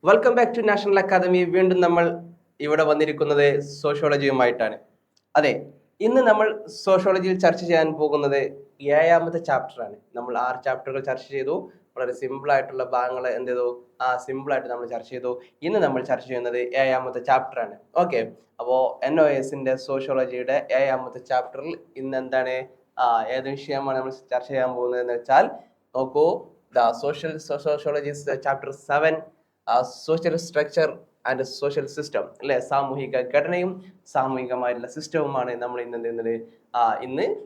Welcome back to national academy. വീണ്ടും നമ്മൾ ഇവിടെ വന്നിരിക്കുന്നത് സോഷ്യോളജിയുമായിട്ടാണ്. അതെ, ഇന്ന് നമ്മൾ സോഷ്യോളജിയിൽ ചർച്ച ചെയ്യാൻ പോകുന്നത് 7ാമത്തെ ചാപ്റ്ററാണ്. നമ്മൾ 6 ചാപ്റ്ററുകൾ ചർച്ച ചെയ്തു. വളരെ സിമ്പിൾ ആയിട്ടുള്ള ഭാഗങ്ങൾ എന്ത് ചെയ്തു, സിമ്പിൾ ആയിട്ട് നമ്മൾ ചർച്ച ചെയ്തു. ഇന്ന് നമ്മൾ ചർച്ച ചെയ്യുന്നത് 7ാമത്തെ ചാപ്റ്ററാണ്. ഓക്കെ, അപ്പോൾ NOSന്റെ സോഷ്യോളജിയുടെ 7ാമത്തെ ചാപ്റ്ററിൽ ഇന്ന് എന്താണ് ഏത് വിഷയമാണ് നമ്മൾ ചർച്ച ചെയ്യാൻ പോകുന്നത് എന്ന് വെച്ചാൽ നോക്കൂ, the sociology chapter 7, social structure and social system അല്ലെ, സാമൂഹിക ഘടനയും സാമൂഹികമായിട്ടുള്ള സിസ്റ്റവുമാണ് നമ്മൾ ഇന്ന്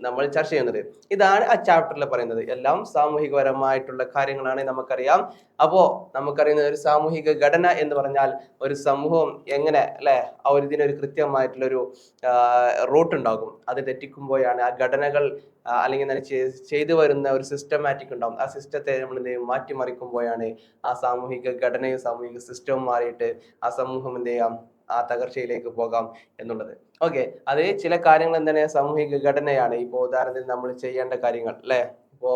നമ്മൾ ചർച്ച ചെയ്യുന്നത്. ഇതാണ് ആ ചാപ്റ്ററിൽ പറയുന്നത്. എല്ലാം സാമൂഹികപരമായിട്ടുള്ള കാര്യങ്ങളാണ് നമുക്കറിയാം. അപ്പോ നമുക്കറിയുന്ന ഒരു സാമൂഹിക ഘടന എന്ന് പറഞ്ഞാൽ ഒരു സമൂഹം എങ്ങനെ അല്ലെ, ഇതിനൊരു കൃത്യമായിട്ടുള്ളൊരു റൂട്ട് ഉണ്ടാകും. അത് തെറ്റിക്കുമ്പോഴാണ് ആ ഘടനകൾ അല്ലെങ്കിൽ ചെയ്തു വരുന്ന ഒരു സിസ്റ്റമാറ്റിക് ഉണ്ടാവും. ആ സിസ്റ്റത്തെ നമ്മൾ മാറ്റിമറിക്കുമ്പോഴാണ് ആ സാമൂഹിക ഘടനയും സാമൂഹിക സിസ്റ്റവും മാറിയിട്ട് ആ സമൂഹം എന്ത് ചെയ്യാം, ആ തകർച്ചയിലേക്ക് പോകാം എന്നുള്ളത്. ഓക്കെ, അത് ചില കാര്യങ്ങൾ എന്താണ് സാമൂഹിക ഘടനയാണ്. ഇപ്പോ ഉദാഹരണത്തിന് നമ്മൾ ചെയ്യേണ്ട കാര്യങ്ങൾ അല്ലെ, ഇപ്പോ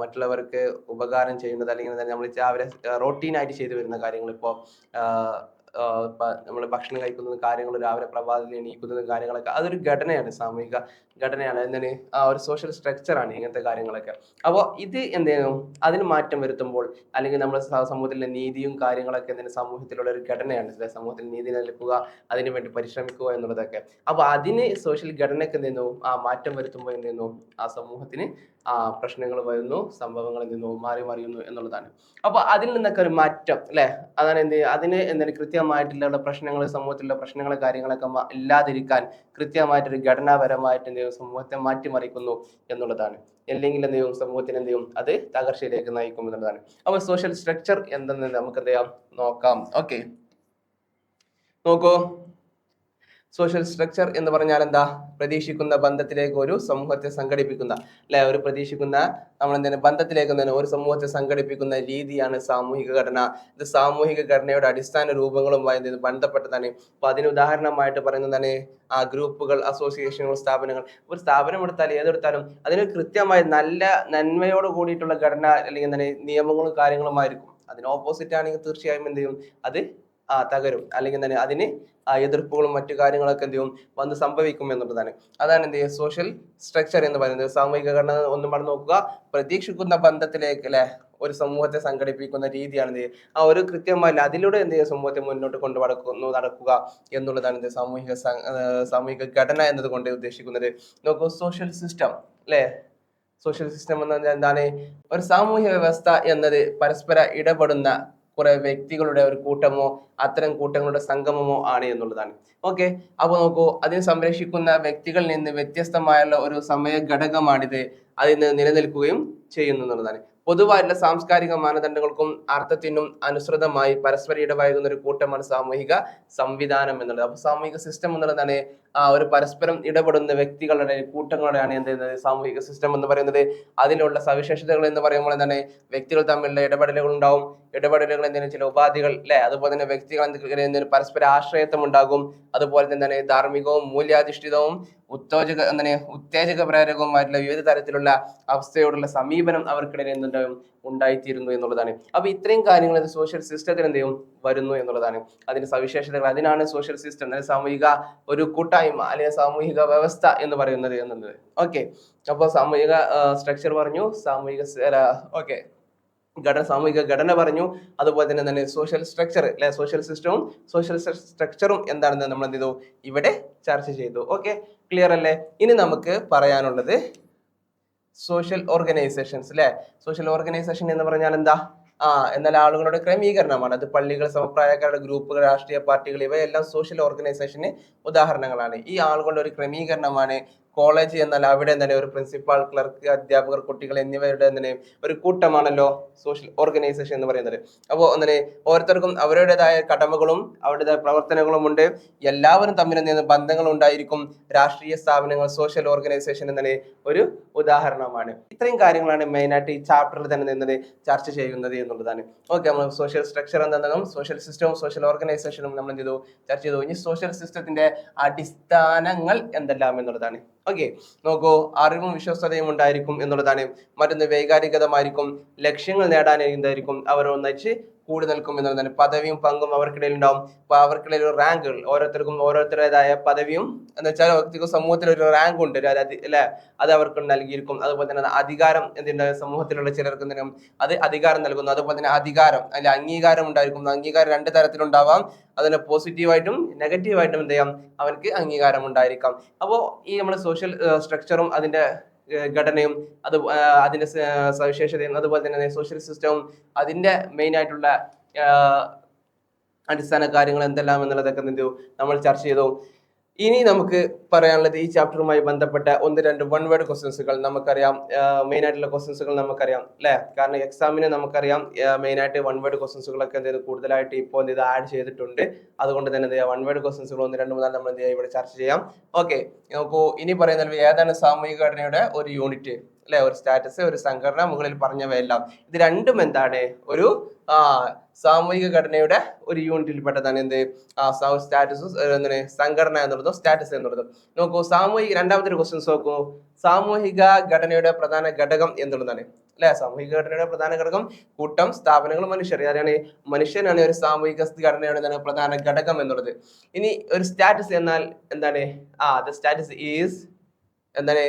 മറ്റുള്ളവർക്ക് ഉപകാരം ചെയ്യുന്നത് അല്ലെങ്കിൽ നമ്മൾ അവരെ റൊട്ടീനായിട്ട് ചെയ്തു വരുന്ന കാര്യങ്ങൾ, ഇപ്പോ നമ്മൾ ഭക്ഷണം കഴിക്കുന്ന കാര്യങ്ങൾ, രാവിലെ പ്രഭാതത്തിൽ എണീക്കുന്ന കാര്യങ്ങളൊക്കെ അതൊരു ഘടനയാണ്, സാമൂഹിക ഘടനയാണ്. എന്താണ് ഒരു സോഷ്യൽ സ്ട്രക്ചറാണ് ഇങ്ങനത്തെ കാര്യങ്ങളൊക്കെ. അപ്പോൾ ഇത് എന്തെയ്യും, അതിന് മാറ്റം വരുത്തുമ്പോൾ അല്ലെങ്കിൽ നമ്മുടെ സമൂഹത്തിലെ നീതിയും കാര്യങ്ങളൊക്കെ എന്തിന് സമൂഹത്തിലുള്ള ഒരു ഘടനയാണ്. സമൂഹത്തിൽ നീതി നിലനിൽക്കുക, അതിനു വേണ്ടി പരിശ്രമിക്കുക എന്നുള്ളതൊക്കെ. അപ്പോൾ അതിന് സോഷ്യൽ ഘടനയ്ക്ക് എന്തെയ്യുന്നു, മാറ്റം വരുത്തുമ്പോൾ എന്തെയ്യുന്നു, ആ സമൂഹത്തിന് പ്രശ്നങ്ങൾ വരുന്നു, സംഭവങ്ങൾ എന്തെയ്യുന്നു, മാറി മറിയുന്നു എന്നുള്ളതാണ്. അപ്പൊ അതിൽ നിന്നൊക്കെ ഒരു മാറ്റം അല്ലെ, അതാണ് അതിന് എന്താണ് കൃത്യമായിട്ടുള്ള പ്രശ്നങ്ങൾ, സമൂഹത്തിലുള്ള പ്രശ്നങ്ങൾ കാര്യങ്ങളൊക്കെ ഇല്ലാതിരിക്കാൻ കൃത്യമായിട്ടൊരു ഘടനാപരമായിട്ട് എന്ത് ചെയ്യും, സമൂഹത്തെ മാറ്റിമറിക്കുന്നു എന്നുള്ളതാണ്. അല്ലെങ്കിൽ എന്ത് ചെയ്യും, സമൂഹത്തിന് എന്ത് ചെയ്യും, അത് തകർച്ചയിലേക്ക് നയിക്കും എന്നുള്ളതാണ്. അപ്പൊ സോഷ്യൽ സ്ട്രക്ചർ എന്തെന്ന് നമുക്ക് എന്ത് ചെയ്യാം, നോക്കാം. ഓക്കെ, നോക്കൂ, സോഷ്യൽ സ്ട്രക്ചർ എന്ന് പറഞ്ഞാൽ എന്താ, പ്രതീക്ഷിക്കുന്ന ബന്ധത്തിലേക്ക് ഒരു സമൂഹത്തെ സംഘടിപ്പിക്കുന്ന അല്ലെ, ഒരു പ്രതീക്ഷിക്കുന്ന നമ്മൾ എന്താണ് ബന്ധത്തിലേക്ക് ഒരു സമൂഹത്തെ സംഘടിപ്പിക്കുന്ന രീതിയാണ് സാമൂഹിക ഘടന. ഇത് സാമൂഹിക ഘടനയുടെ അടിസ്ഥാന രൂപങ്ങളുമായി ബന്ധപ്പെട്ടതാണ്. അപ്പൊ അതിന് ഉദാഹരണമായിട്ട് പറയുന്നതാണ് ഗ്രൂപ്പുകൾ, അസോസിയേഷനുകൾ, സ്ഥാപനങ്ങൾ. ഒരു സ്ഥാപനം എടുത്താലും ഏതെടുത്താലും അതിന് കൃത്യമായി നല്ല നന്മയോട് കൂടിയിട്ടുള്ള ഘടന അല്ലെങ്കിൽ എന്താണ് നിയമങ്ങളും കാര്യങ്ങളുമായിരിക്കും. അതിന് ഓപ്പോസിറ്റ് ആണെങ്കിൽ തീർച്ചയായും എന്ത് ചെയ്യും, അത് തകരും. അല്ലെങ്കിൽ എന്താണ് അതിന് എതിർപ്പുകളും മറ്റു കാര്യങ്ങളൊക്കെ എന്ത് ചെയ്യും, വന്ന് സംഭവിക്കും എന്നുള്ളതാണ്. അതാണ് എന്ത് ചെയ്യുക, സോഷ്യൽ സ്ട്രക്ചർ എന്ന് പറയുന്നത്. സാമൂഹിക ഘടന ഒന്നും പറഞ്ഞു നോക്കുക, പ്രതീക്ഷിക്കുന്ന ബന്ധത്തിലേക്ക് അല്ലെ ഒരു സമൂഹത്തെ സംഘടിപ്പിക്കുന്ന രീതിയാണ് എന്ത് ചെയ്യുക, ഒരു കൃത്യമായ അതിലൂടെ എന്ത് ചെയ്യുക, സമൂഹത്തെ മുന്നോട്ട് നടക്കുക എന്നുള്ളതാണ് എന്ത് സാമൂഹിക ഘടന എന്നതുകൊണ്ട് ഉദ്ദേശിക്കുന്നത്. നോക്കൂ, സോഷ്യൽ സിസ്റ്റം അല്ലെ, സോഷ്യൽ സിസ്റ്റം എന്ന് പറഞ്ഞാൽ എന്താണ്, ഒരു സാമൂഹ്യ വ്യവസ്ഥ എന്നത് പരസ്പര ഇടപെടുന്ന കുറെ വ്യക്തികളുടെ ഒരു കൂട്ടമോ അത്തരം കൂട്ടങ്ങളുടെ സംഗമമോ ആണ് എന്നുള്ളതാണ്. ഓക്കെ, അപ്പൊ നോക്കൂ, അതിനെ സംരക്ഷിക്കുന്ന വ്യക്തികളിൽ നിന്ന് വ്യത്യസ്തമായുള്ള ഒരു സമയ ഘടകമാണിത്. അതിന് നിലനിൽക്കുകയും ചെയ്യുന്നു എന്നുള്ളതാണ്. പൊതുവായിട്ടുള്ള സാംസ്കാരിക മാനദണ്ഡങ്ങൾക്കും അർത്ഥത്തിനും അനുസൃതമായി പരസ്പരം ഇടപഴകുന്ന ഒരു കൂട്ടമാണ് സാമൂഹിക സംവിധാനം എന്നുള്ളത്. അപ്പൊ സാമൂഹിക സിസ്റ്റം എന്നുള്ളതാണ് ഒരു പരസ്പരം ഇടപെടുന്ന വ്യക്തികളുടെ കൂട്ടങ്ങളുടെയാണ് എന്ത് ചെയ്യുന്നത്, സാമൂഹിക സിസ്റ്റം എന്ന് പറയുന്നത്. അതിലുള്ള സവിശേഷതകൾ എന്ന് പറയുമ്പോൾ എന്താണ്, വ്യക്തികൾ തമ്മിലുള്ള ഇടപെടലുകൾ ഉണ്ടാവും. ഇടപെടലുകൾ എന്തെങ്കിലും ചില ഉപാധികൾ അല്ലെ, അതുപോലെ തന്നെ വ്യക്തികൾ എന്തെങ്കിലും പരസ്പര ആശ്രയത്വം ഉണ്ടാകും. അതുപോലെ തന്നെ ധാർമ്മികവും മൂല്യാധിഷ്ഠിതവും ഉത്തേജക പ്രേരകവുമായിട്ടുള്ള വിവിധ തരത്തിലുള്ള അവസ്ഥയോടുള്ള സമീപനം അവർക്കിടയിൽ എന്തുണ്ടാവും, ഉണ്ടായിത്തീരുന്നു എന്നുള്ളതാണ്. അപ്പൊ ഇത്രയും കാര്യങ്ങൾ സോഷ്യൽ സിസ്റ്റത്തിൽ എന്ത് ചെയ്യും, വരുന്നു എന്നുള്ളതാണ്. അതിന്റെ സവിശേഷതകൾ, അതിനാണ് സോഷ്യൽ സിസ്റ്റം, അതായത് സാമൂഹിക ഒരു കൂട്ടായ്മ അല്ലെങ്കിൽ സാമൂഹിക വ്യവസ്ഥ എന്ന് പറയുന്നത് എന്നുള്ളത്. ഓക്കെ, അപ്പോൾ സാമൂഹിക സ്ട്രക്ചർ പറഞ്ഞു, ഓക്കെ സാമൂഹിക ഘടന പറഞ്ഞു, അതുപോലെ തന്നെ സോഷ്യൽ സ്ട്രക്ചർ അല്ലെ, സോഷ്യൽ സിസ്റ്റവും സോഷ്യൽ സ്ട്രക്ചറും എന്താണെന്ന് നമ്മൾ എന്ത് ചെയ്തു, ഇവിടെ ചർച്ച ചെയ്തു. ഓക്കെ, ക്ലിയർ അല്ലേ? ഇനി നമുക്ക് പറയാനുള്ളത് സോഷ്യൽ ഓർഗനൈസേഷൻസ് അല്ലെ. സോഷ്യൽ ഓർഗനൈസേഷൻ എന്ന് പറഞ്ഞാൽ എന്താ, എന്നാൽ ആളുകളുടെ ക്രമീകരണമാണ്. അത് പള്ളികൾ, സമപ്രായക്കാരുടെ ഗ്രൂപ്പുകൾ, രാഷ്ട്രീയ പാർട്ടികൾ, ഇവയെല്ലാം സോഷ്യൽ ഓർഗനൈസേഷന് ഉദാഹരണങ്ങളാണ്. ഈ ആളുകളുടെ ഒരു ക്രമീകരണമാണ് കോളേജ് എന്നാൽ അവിടെ തന്നെ ഒരു പ്രിൻസിപ്പാൾ, ക്ലർക്ക്, അധ്യാപകർ, കുട്ടികൾ എന്നിവരുടെ ഒരു കൂട്ടമാണല്ലോ സോഷ്യൽ ഓർഗനൈസേഷൻ എന്ന് പറയുന്നത്. അപ്പോൾ ഓരോരുത്തർക്കും അവരുടേതായ കടമകളും അവരുടേതായ പ്രവർത്തനങ്ങളും ഉണ്ട്. എല്ലാവരും തമ്മിൽ ബന്ധങ്ങൾ ഉണ്ടായിരിക്കും. രാഷ്ട്രീയ സ്ഥാപനങ്ങൾ സോഷ്യൽ ഓർഗനൈസേഷൻ എന്നതിന് ഒരു ഉദാഹരണമാണ്. ഇത്രയും കാര്യങ്ങളാണ് മെയിനായിട്ട് ഈ ചാപ്റ്ററിൽ തന്നെ ചർച്ച ചെയ്യുന്നത് എന്നുള്ളതാണ്. ഓക്കെ, നമ്മൾ സോഷ്യൽ സ്ട്രക്ചർ എന്താണെന്നും സോഷ്യൽ സിസ്റ്റവും സോഷ്യൽ ഓർഗനൈസേഷനും നമ്മൾ എന്ത് ചെയ്തു, ചർച്ച ചെയ്തു. ഇനി സോഷ്യൽ സിസ്റ്റത്തിന്റെ അടിസ്ഥാനങ്ങൾ എന്തെല്ലാം എന്നുള്ളതാണ്. ഓക്കെ, നോക്കൂ, അറിവും വിശ്വസ്തതയും ഉണ്ടായിരിക്കും എന്നുള്ളതാണ്. മറ്റൊന്ന് വൈകാരികതമായിരിക്കും. ലക്ഷ്യങ്ങൾ നേടാൻ എന്തായിരിക്കും, അവർ ഒന്നിച്ച് കൂടി നിൽക്കും എന്നുള്ളതാണ്. പദവിയും പങ്കും അവർക്കിടയിൽ ഉണ്ടാവും. അപ്പൊ അവർക്കിടയിൽ ഒരു റാങ്കുകൾ, ഓരോരുത്തർക്കും ഓരോരുത്തരുടേതായ പദവിയും എന്ന് വെച്ചാൽ വ്യക്തിക്ക് സമൂഹത്തിൽ ഒരു റാങ്ക് ഉണ്ട് അല്ലെ, അത് അവർക്ക് നൽകിയിരിക്കും. അതുപോലെ തന്നെ അധികാരം എന്തുണ്ട്, സമൂഹത്തിലുള്ള ചിലർക്ക് എന്തിനും അത് അധികാരം നൽകുന്നു. അതുപോലെ തന്നെ അധികാരം അല്ലെ അംഗീകാരം ഉണ്ടായിരിക്കും. അംഗീകാരം രണ്ട് തരത്തിലുണ്ടാവാം. അതിന് പോസിറ്റീവായിട്ടും നെഗറ്റീവായിട്ടും എന്ത് ചെയ്യാം, അവർക്ക് അംഗീകാരം ഉണ്ടായിരിക്കാം. അപ്പോൾ ഈ നമ്മുടെ സോഷ്യൽ സ്ട്രക്ചറും അതിന്റെ ഘടനയും അതിന്റെ സവിശേഷതയും അതുപോലെ തന്നെ സോഷ്യൽ സിസ്റ്റവും അതിന്റെ മെയിൻ ആയിട്ടുള്ള അടിസ്ഥാന കാര്യങ്ങൾ എന്തെല്ലാം എന്നുള്ളതൊക്കെ നമ്മൾ ചർച്ച ചെയ്തു. ഇനി നമുക്ക് പറയാനുള്ളത് ഈ ചാപ്റ്ററുമായി ബന്ധപ്പെട്ട ഒന്ന് രണ്ട് വൺ വേർഡ് ക്വസ്റ്റ്യൻസുകൾ നമുക്കറിയാം. മെയിൻ ആയിട്ടുള്ള ക്വസ്റ്റ്യൻസുകൾ നമുക്കറിയാം അല്ലെ, കാരണം എക്സാമിന് നമുക്കറിയാം മെയിൻ ആയിട്ട് വൺ വേർഡ് ക്വസ്റ്റ്യൻസുകളൊക്കെ കൂടുതലായിട്ട് ഇപ്പോൾ ആഡ് ചെയ്തിട്ടുണ്ട്. അതുകൊണ്ട് തന്നെ വൺ വേർഡ് ക്വസ്റ്റ്യൻസുകൾ ഒന്ന് രണ്ട് മൂന്നാല് നമ്മൾ ഇവിടെ ചർച്ച ചെയ്യാം. ഓക്കെ, നോക്കൂ, ഇനി പറയുന്നത് ഏതാണ് സാമൂഹിക ഘടനയുടെ ഒരു യൂണിറ്റ് അല്ലെ, ഒരു സ്റ്റാറ്റസ്, ഒരു സംഘടന, മുകളിൽ പറഞ്ഞവയെല്ലാം. ഇത് രണ്ടും എന്താണ്, ഒരു സാമൂഹിക ഘടനയുടെ ഒരു യൂണിറ്റിൽ പെട്ടതാണ്. എന്ത് സ്റ്റാറ്റസ്, എന്താണ് സംഘടന എന്നുള്ളതും സ്റ്റാറ്റസ് എന്നുള്ളതും. നോക്കൂ, രണ്ടാമത്തെ ക്വസ്റ്റ്യൻസ് നോക്കൂ. സാമൂഹിക ഘടനയുടെ പ്രധാന ഘടകം എന്നുള്ളതാണ് അല്ലെ. സാമൂഹിക ഘടനയുടെ പ്രധാന ഘടകം കൂട്ടം, സ്ഥാപനങ്ങൾ, മനുഷ്യർ. ആരാണ്? മനുഷ്യനാണ് ഒരു സാമൂഹിക ഘടനയുടെ പ്രധാന ഘടകം എന്നുള്ളത്. ഇനി ഒരു സ്റ്റാറ്റസ് എന്നാൽ എന്താണ്? ദ സ്റ്റാറ്റസ് ഈസ് എന്താണ്,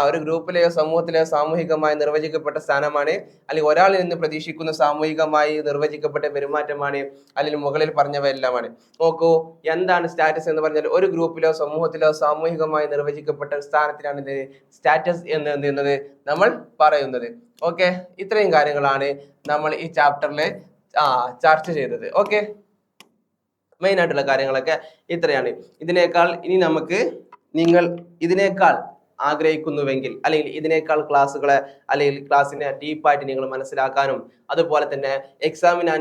ഒരു ഗ്രൂപ്പിലെയോ സമൂഹത്തിലെയോ സാമൂഹികമായി നിർവചിക്കപ്പെട്ട സ്ഥാനമാണ്, അല്ലെങ്കിൽ ഒരാളിൽ നിന്ന് പ്രതീക്ഷിക്കുന്ന സാമൂഹികമായി നിർവചിക്കപ്പെട്ട പെരുമാറ്റമാണ്, അല്ലെങ്കിൽ മുകളിൽ പറഞ്ഞവയെല്ലാമാണ്. നോക്കൂ, എന്താണ് സ്റ്റാറ്റസ് എന്ന് പറഞ്ഞാൽ ഒരു ഗ്രൂപ്പിലോ സമൂഹത്തിലോ സാമൂഹികമായി നിർവചിക്കപ്പെട്ട സ്ഥാനത്തിനാണ് ഇത് സ്റ്റാറ്റസ് എന്ന് നമ്മൾ പറയുന്നത്. ഓക്കെ, ഇത്രയും കാര്യങ്ങളാണ് നമ്മൾ ഈ ചാപ്റ്ററിൽ ചർച്ച ചെയ്തത്. ഓക്കെ, മെയിൻ ആയിട്ടുള്ള കാര്യങ്ങളൊക്കെ ഇത്രയാണ്. നിങ്ങൾ ഇതിനേക്കാൾ ആഗ്രഹിക്കുന്നുവെങ്കിൽ, അല്ലെങ്കിൽ ഇതിനേക്കാൾ ക്ലാസ്സുകളെ അല്ലെങ്കിൽ ക്ലാസ്സിനെ ഡീപ്പായിട്ട് നിങ്ങൾ മനസ്സിലാക്കാനും, അതുപോലെ തന്നെ എക്സാമിന്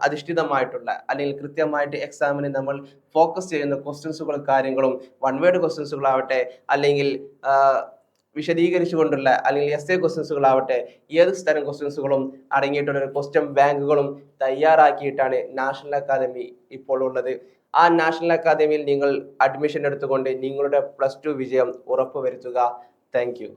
അധിഷ്ഠിതമായിട്ടുള്ള അല്ലെങ്കിൽ കൃത്യമായിട്ട് എക്സാമിന് നമ്മൾ ഫോക്കസ് ചെയ്യുന്ന ക്വസ്റ്റ്യൻസുകളും കാര്യങ്ങളും, വൺ വേർഡ് ക്വസ്റ്റ്യൻസുകളാവട്ടെ അല്ലെങ്കിൽ വിശദീകരിച്ചുകൊണ്ടുള്ള അല്ലെങ്കിൽ എസ് എ ക്വസ്റ്റ്യൻസുകളാവട്ടെ, ഏത് തരം ക്വസ്റ്റ്യൻസുകളും അടങ്ങിയിട്ടുള്ള ക്വസ്റ്റ്യൻ ബാങ്കുകളും തയ്യാറാക്കിയിട്ടാണ് നാഷണൽ അക്കാദമി ഇപ്പോൾ ഉള്ളത്. ആ നാഷണൽ അക്കാദമിയിൽ നിങ്ങൾ അഡ്മിഷൻ എടുത്തുകൊണ്ട് നിങ്ങളുടെ +2 വിജയം ഉറപ്പുവരുത്തുക. Thank you.